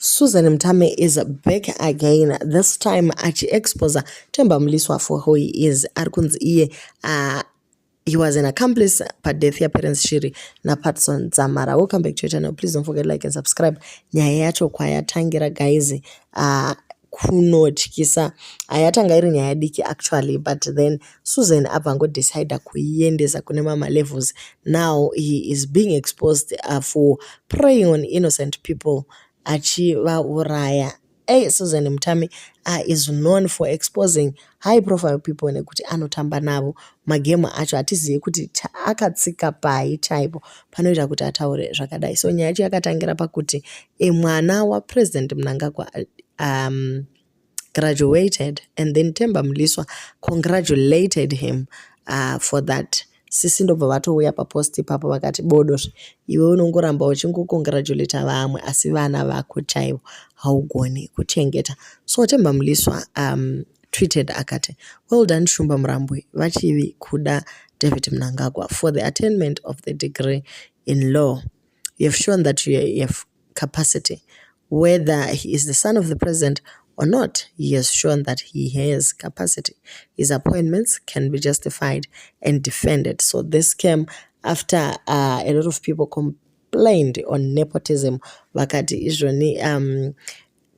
Susan Mtame is back again, this time achi-expose Themba Mliswa for who he is. Arikunzi iye he was an accomplice padeath yaparents Shiri na Patson Zamara. Welcome back to your channel. Please don't forget to like and subscribe. Nyaya yacho kwayatangira guys kunotyisa ayatanga iri nyaya diki actually, but then Susan abango decide kuiendesa kune mama levels. Now he is being exposed for preying on innocent people achivauraya. Susan Mtame is known for exposing high profile people nekuti anotamba navo magemu acho atizivi kuti akatsika pai chaipo panoita kuti ataure zvakadai. So nyaya yacho yakatangira pakuti mwana wapresident Mnangagwa graduated, and then Themba Mliswa congratulated him for that. Sisi ndobva vatouya papost ipapo vakati bodos iwe unongoramba uchingocongratulata vamwe asi vana vako chaivo haugoni kuchengeta. So Themba Mliswa tweeted akati, well done Shumba Murambwe vachivi kuda David Mnangagwa for the attainment of the degree in law. You have shown that you have capacity. Whether he is the son of the president or not, he has shown that he has capacity. His appointments can be justified and defended. So this came after a lot of people complained on nepotism. Vakati izvoni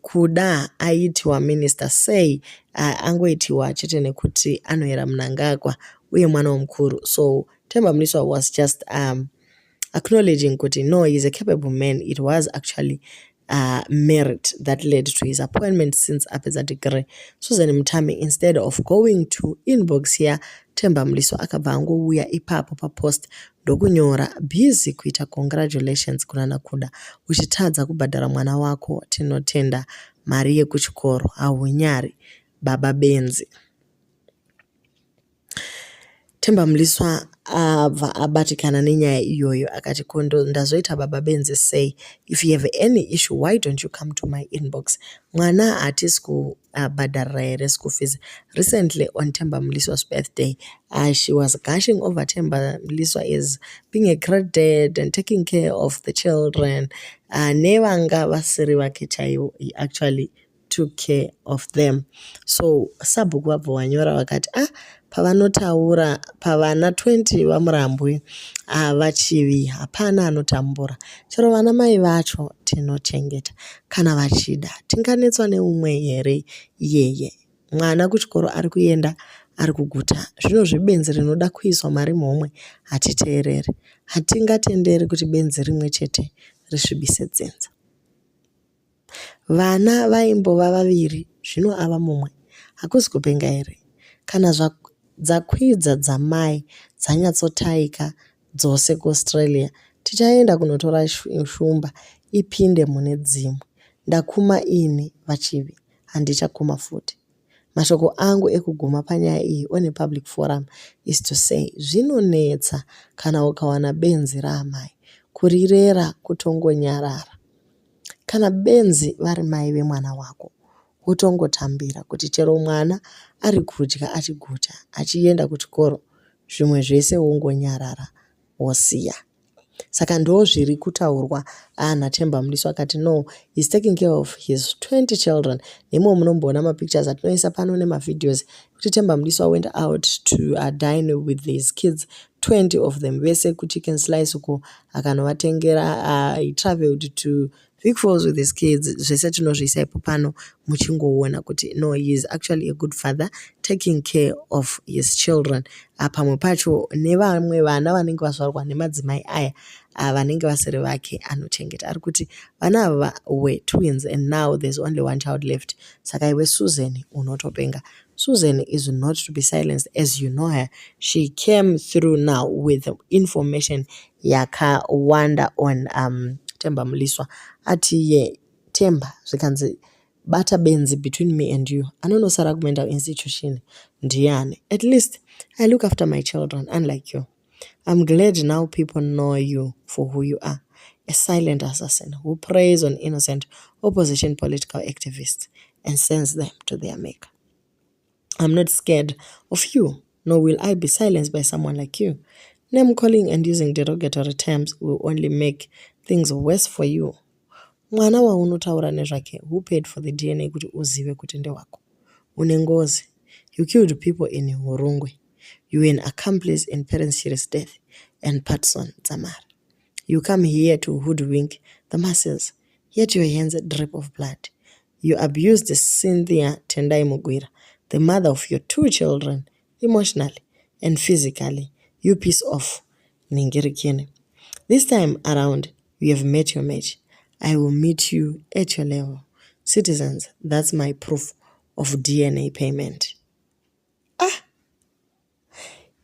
kuda aitiwa minister sei angoitiwa chete nekuti anoera Mnangagwa uye mwana womukuru. So Themba Mliswa was just acknowledging kuti no, he is a capable man. It was actually merit that led to his appointment since apeza degree. Susan Mtame, instead of going to inbox here, Themba Mliswa akabva angouya ipapo papost ndokunyora busy kuita congratulations kuna Nakuda uchitadza kubhadhara mwana wako tinotenda mari yekuchikoro haunyari baba benzi. Themba Mliswa abva abatikana nenyaya iyoyo akati kondo ndazoita baba benzi sei, if you have any issue why don't you come to my inbox. Mwana hatisi kubhadharira here school fees. Recently on Themba Mliswa's birthday, she was gushing over Themba Mliswa is being a great dad and taking care of the children. Nevanga vasiri vake chaivo, he actually took care of them. So sabhuku vabva vanyora vakati pavanotaura pavana 20 vaMurambwe vachivi hapana anotambura, chero vana mai vacho tinochengeta, kana vachida tinganetswa neumwe here iyeye. Mwana kuchikoro ari kuenda ari kuguta, zvino zvebenzi rinoda kuiswa mari momwe hatiteereri. Hatingatenderi kuti benzi rimwe chete risvibise dzenza. Vana vaimbova vaviri zvino ava mumwe, hakusi kupenga here. Kana dzakwidza dzamai dzanyatsotaika dzose kuAustralia, tichaenda kunotora shumba ipinde mune dzimwe. Ndakuma ini vachivi, handichakuma futi. Mashoko angu ekuguma panyaya iyi on a public forum is to say, zvinonetsa kana ukawana benzi raamai, kurirera kutongonyarara. Kana benzi vari mai vemwana wako, wotongotambira kuti chero mwana ari kudya achiguta achienda kuchikoro, zvimwe zvese wongonyarara wosiya. Saka ndo zviri kutaurwa naThemba Mliswa akati no, he's taking care of his 20 children. Nemo munomboona mapictures atinoisa pano nemavideos kuti Themba Mliswa went out to dine with his kids, 20 of them. Vese kuchicken slice uko akanovatengera. He traveled to Vic Falls with his kids. Zvese tinozviisa ipo pano muchingoona kuti no, he is actually a good father taking care of his children. Pamwe pacho nevamwe vana vanenge vazvarwa nemadzimai aya vanenge vasiri vake anochengeta. Ari kuti vana ava were twins and now there's only one child left. Saka iwe Susan unotopenga. Susan is not to be silenced, as you know her. She came through now with information yakawanda on Themba Mliswa. Ati ye Themba zvikanzi bata benzi between me and you, anonosara kuenda institution ndiani. At least I look after my children unlike you. I'm glad now people know you for who you are, a silent assassin who preys on innocent opposition political activists and sends them to their maker. I'm not scared of you, nor will I be silenced by someone like you. Name calling and using derogatory terms will only make things worse for you. mwana waunotaura nezvake, who paid for the DNA kuti uzive kuti ndewako? Une ngozi. You killed people in Hurungwe. You were an accomplice in Parents Shiri's death and Patson Dzamara. You come here to hoodwink the masses, yet your hands drip of blood. You abused Cynthia Tendai Mugwira, the mother of your 2 children, emotionally and physically. You piece of Ningirikini. This time around, you have met your match. I will meet you at your level. Citizens, that's my proof of DNA payment.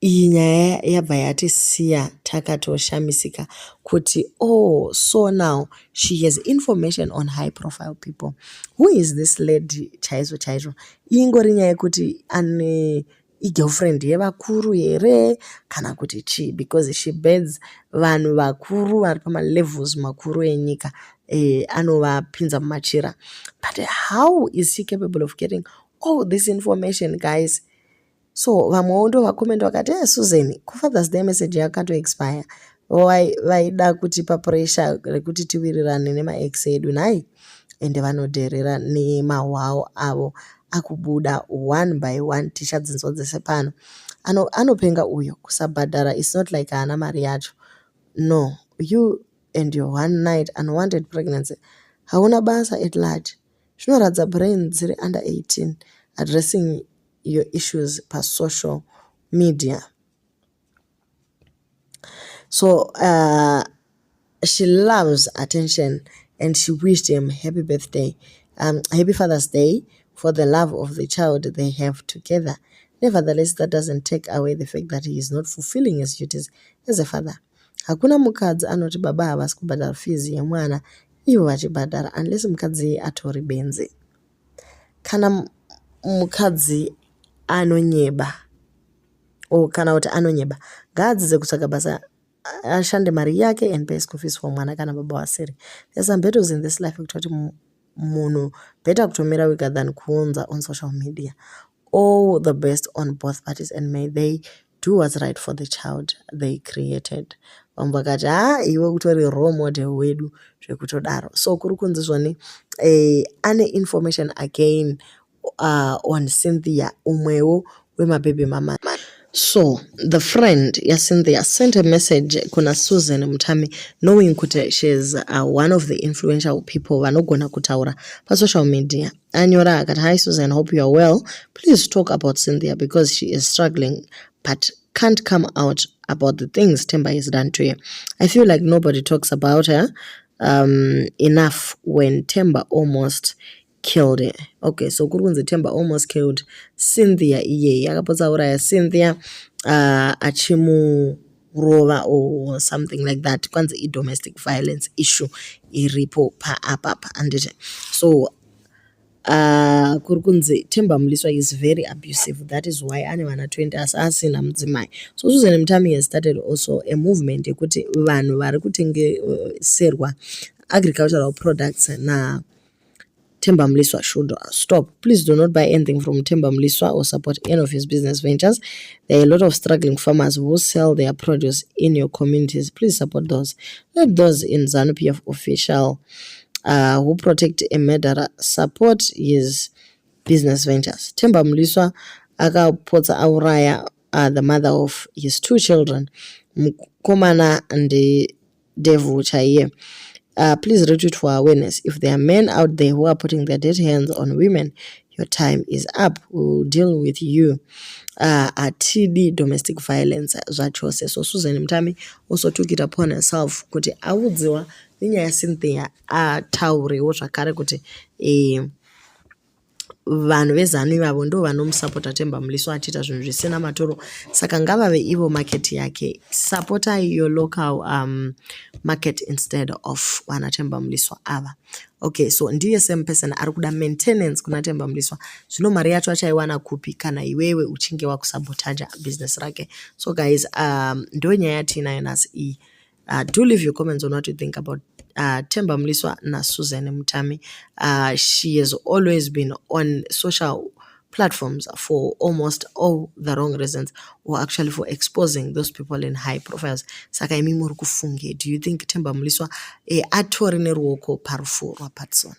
Iyi nyaya yabva yatisiya takatoshamisika kuti so now she has information on high profile people. Who is this lady chaizvo? Ingori nyaya yekuti ane girlfriend yevakuru here kana kuti chi, because she beds vanhu vakuru vari pamalevels makuru enyika anovapinza mumachira. But how is she capable of getting all this information, guys? So vamwewo ndo vakomenda vakati Susan, kuFathers Day message yakato expire, vaida kutipa pressure rekuti tiwirirane nemaex edu nhai, ende vanodherera nemahwao avo akubuda one by one. Tichadzinzwa dzese pano anopenga uyo kusabhadhara. It's not like haana mari yacho. No, you and your one night unwanted pregnancy hauna basa at large. Zvinoradza brain dziri under 18 addressing your issues per social media. So she loves attention and she wished him happy birthday, happy Father's Day for the love of the child they have together. Nevertheless, that doesn't take away the fact that he is not fulfilling his duties as a father. Hakuna mukadzi anoti baba havasi kubhadhara fees yemwana ivo vachibhadhara unless mukadzi atori benzi. Kana mukadzi anonyeba kana kuti anonyeba ngaadzidze kutsvaga basa ashande mari yake and pay school fees for mwana kana baba wasiri. There's some battles in this life kuti munhu better kutomira wega than kuunza on social media. All the best on both parties and may they do what's right for the child they created. Vamwe vakati iwe kutori role model wedu zvekutodaro. So kuri kunzi zvoni ane information again on Cynthia umwewo wemababy mama. So the friend Cynthia sent a message kuna Susan Mutami, knowing kuti she's one of the influential people vanogona kutaura pa social media. Anyora akati, hi Susan, hope you are well. Please talk about Cynthia because she is struggling but can't come out about the things Themba has done to her. I feel like nobody talks about her enough when Themba almost killed her. Okay, so kurunzi Themba almost killed Cynthia iye. Yakapotsa uraya Cynthia achimurova or something like that. Kwanzi domestic violence issue iripo pa apapa andite. So kurikunzi Themba Mliswa is very abusive. That is why ane vana 20 asina mudzimai. So Susan Mutami has started also a movement yekuti vanhu vari kutengeserwa agricultural products na Themba Mliswa should stop. Please do not buy anything from Themba Mliswa or support any of his business ventures. There are a lot of struggling farmers who sell their produce in your communities. Please support those. Let those in ZANU-PF official who protect a murderer support his business ventures. Themba Mliswa akapotsa auraya the mother of his 2 children, Mukomana and Devu chaiye. Please retweet for awareness. If there are men out there who are putting their dirty hands on women, your time is up. We will deal with you. TD domestic violence zvachose. So Susan Mutami also took it upon herself kuti audziwa nenyaya Cynthia ataurewo zvakare kuti vanhu vezanu ivavo ndo vanomusapota Themba Mliswa achiita zvinhu zvisina matoro. Saka ngavave ivo market yake. Supporta your local market instead of vana Themba Mliswa ava. Okay, so ndiye same person ari kuda maintenance kuna Themba Mliswa. Zvino mari yacho achaiwana kupi kana iwewe uchinge wakusabotaja business rake. So guys, ndo nyaya yatinayo nhasi iyi. Do leave your comments on what you think about Themba Mliswa na Susan Mutami. She has always been on social platforms for almost all the wrong reasons, or actually for exposing those people in high profiles. Saka imi muri kufunge, do you think Themba Mliswa atori neruoko parufu rwaPatson?